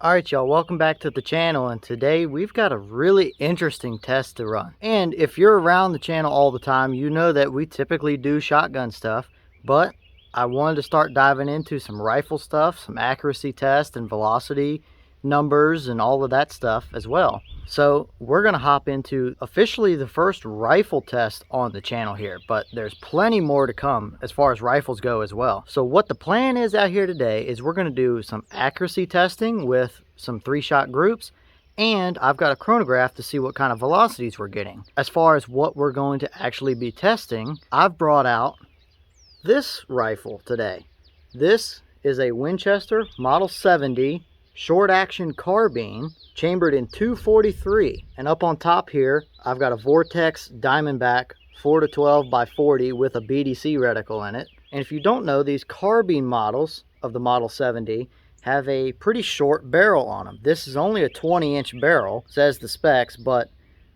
Alright y'all, welcome back to the channel, and today we've got a really interesting test to run. And if you're around the channel all the time, you know that we typically do shotgun stuff, but I wanted to start diving into some rifle stuff, some accuracy tests and velocity numbers and all of that stuff as well. So we're going to hop into officially the first rifle test on the channel here, but there's plenty more to come as far as rifles go as well. So what the plan is out here today is we're going to do some accuracy testing with some 3-shot groups, and I've got a chronograph to see what kind of velocities we're getting. As far as what we're going to actually be testing, I've brought out this rifle today. This is a Winchester Model 70 short action carbine, chambered in 243, and up on top here I've got a Vortex Diamondback 4-12 by 40 with a BDC reticle in it. And if you don't know, these carbine models of the Model 70 have a pretty short barrel on them. This is only a 20-inch barrel, says the specs, but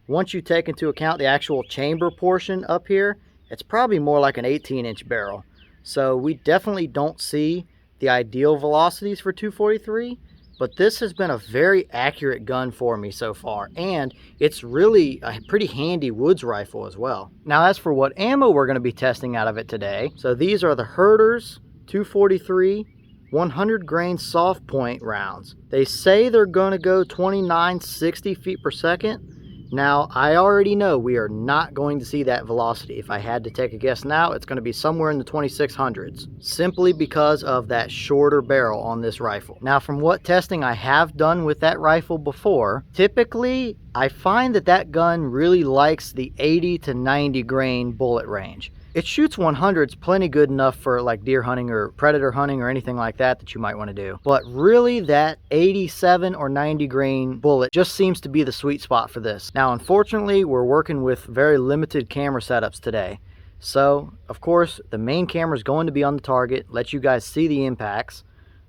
once you take into account the actual chamber portion up here, it's probably more like an 18-inch barrel. So we definitely don't see the ideal velocities for 243, but this has been a very accurate gun for me so far, and it's really a pretty handy woods rifle as well. Now, as for what ammo we're going to be testing out of it today, so these are the Herter's 243 100 grain soft point rounds. They say they're going to go 2960 feet per second. Now, I already know we are not going to see that velocity. If I had to take a guess now, it's going to be somewhere in the 2600s, simply because of that shorter barrel on this rifle. Now, from what testing I have done with that rifle before, typically I find that that gun really likes the 80 to 90 grain bullet range. It shoots 100s plenty good enough for like deer hunting or predator hunting or anything like that you might want to do. But really that 87 or 90 grain bullet just seems to be the sweet spot for this. Now, unfortunately, we're working with very limited camera setups today. So, of course, the main camera is going to be on the target, let you guys see the impacts.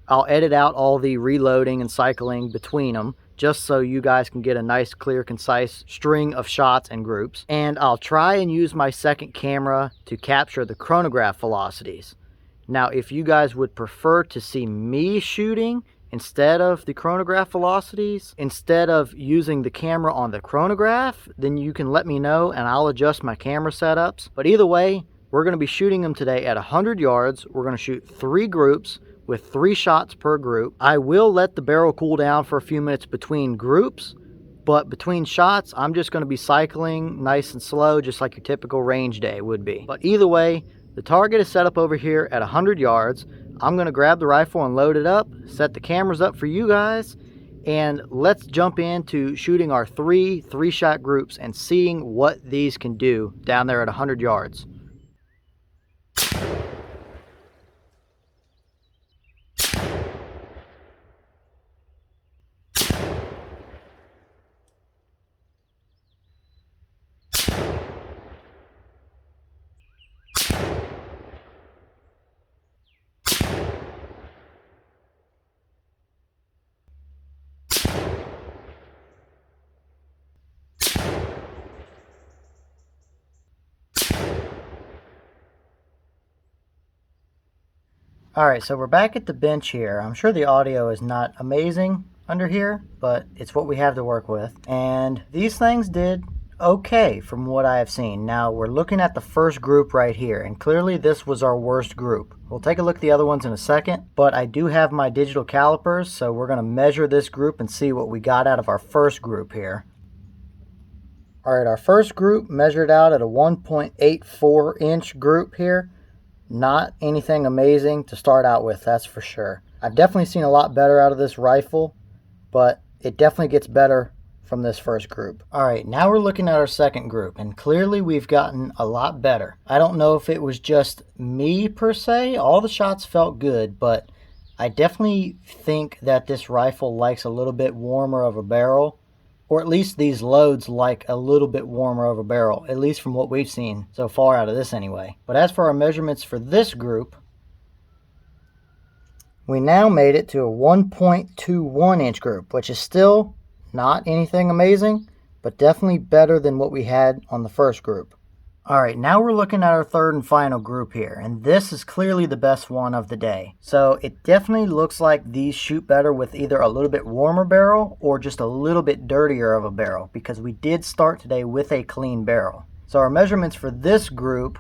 I'll edit out all the reloading and cycling between them, just so you guys can get a nice, clear, concise string of shots and groups. And I'll try and use my second camera to capture the chronograph velocities. Now, if you guys would prefer to see me shooting instead of the chronograph velocities, instead of using the camera on the chronograph, then you can let me know and I'll adjust my camera setups. But either way, we're going to be shooting them today at 100 yards. We're going to shoot 3 groups with 3 shots per group. I will let the barrel cool down for a few minutes between groups, but between shots, I'm just going to be cycling nice and slow, just like your typical range day would be. But either way, the target is set up over here at 100 yards. I'm going to grab the rifle and load it up, set the cameras up for you guys, and let's jump into shooting our 3-shot groups and seeing what these can do down there at 100 yards. Alright, so we're back at the bench here. I'm sure the audio is not amazing under here, but it's what we have to work with. And these things did okay from what I have seen. Now we're looking at the first group right here, and clearly this was our worst group. We'll take a look at the other ones in a second, but I do have my digital calipers, so we're going to measure this group and see what we got out of our first group here. Alright, our first group measured out at a 1.84 inch group here. Not anything amazing to start out with, that's for sure. I've definitely seen a lot better out of this rifle, but it definitely gets better from this first group. Alright, now we're looking at our second group, and clearly we've gotten a lot better. I don't know if it was just me per se. All the shots felt good, but I definitely think that this rifle likes a little bit warmer of a barrel. Or at least these loads like a little bit warmer of a barrel, at least from what we've seen so far out of this anyway. But as for our measurements for this group, we now made it to a 1.21 inch group, which is still not anything amazing, but definitely better than what we had on the first group. Alright, now we're looking at our third and final group here, and this is clearly the best one of the day. So it definitely looks like these shoot better with either a little bit warmer barrel or just a little bit dirtier of a barrel, because we did start today with a clean barrel. So our measurements for this group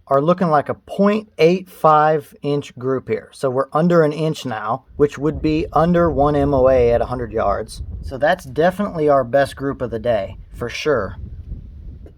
are looking like a 0.85 inch group here. So we're under an inch now, which would be under 1 MOA at 100 yards. So that's definitely our best group of the day, for sure.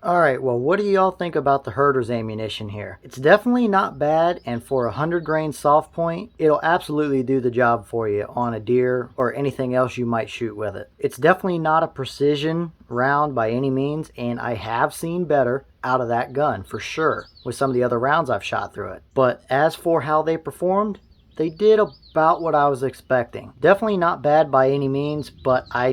Alright, well, what do y'all think about the Herter's ammunition here? It's definitely not bad, and for a 100 grain soft point, it'll absolutely do the job for you on a deer or anything else you might shoot with it. It's definitely not a precision round by any means, and I have seen better out of that gun for sure with some of the other rounds I've shot through it. But as for how they performed, they did about what I was expecting. Definitely not bad by any means, but I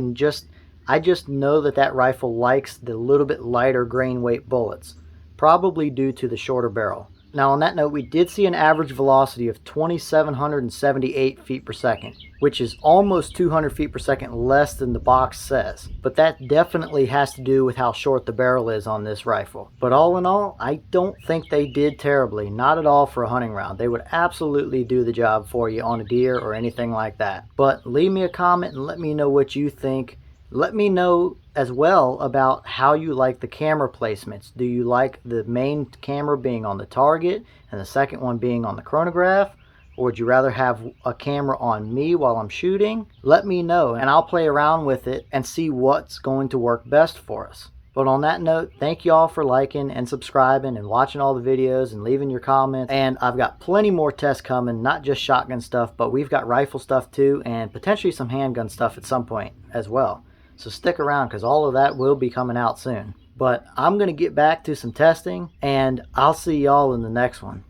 just know that rifle likes the little bit lighter grain weight bullets, probably due to the shorter barrel. Now on that note, we did see an average velocity of 2,778 feet per second, which is almost 200 feet per second less than the box says. But that definitely has to do with how short the barrel is on this rifle. But all in all, I don't think they did terribly, not at all for a hunting round. They would absolutely do the job for you on a deer or anything like that. But leave me a comment and let me know what you think. Let me know as well about how you like the camera placements. Do you like the main camera being on the target and the second one being on the chronograph? Or would you rather have a camera on me while I'm shooting? Let me know and I'll play around with it and see what's going to work best for us. But on that note, thank you all for liking and subscribing and watching all the videos and leaving your comments. And I've got plenty more tests coming, not just shotgun stuff, but we've got rifle stuff too, and potentially some handgun stuff at some point as well. So stick around because all of that will be coming out soon. But I'm going to get back to some testing and I'll see y'all in the next one.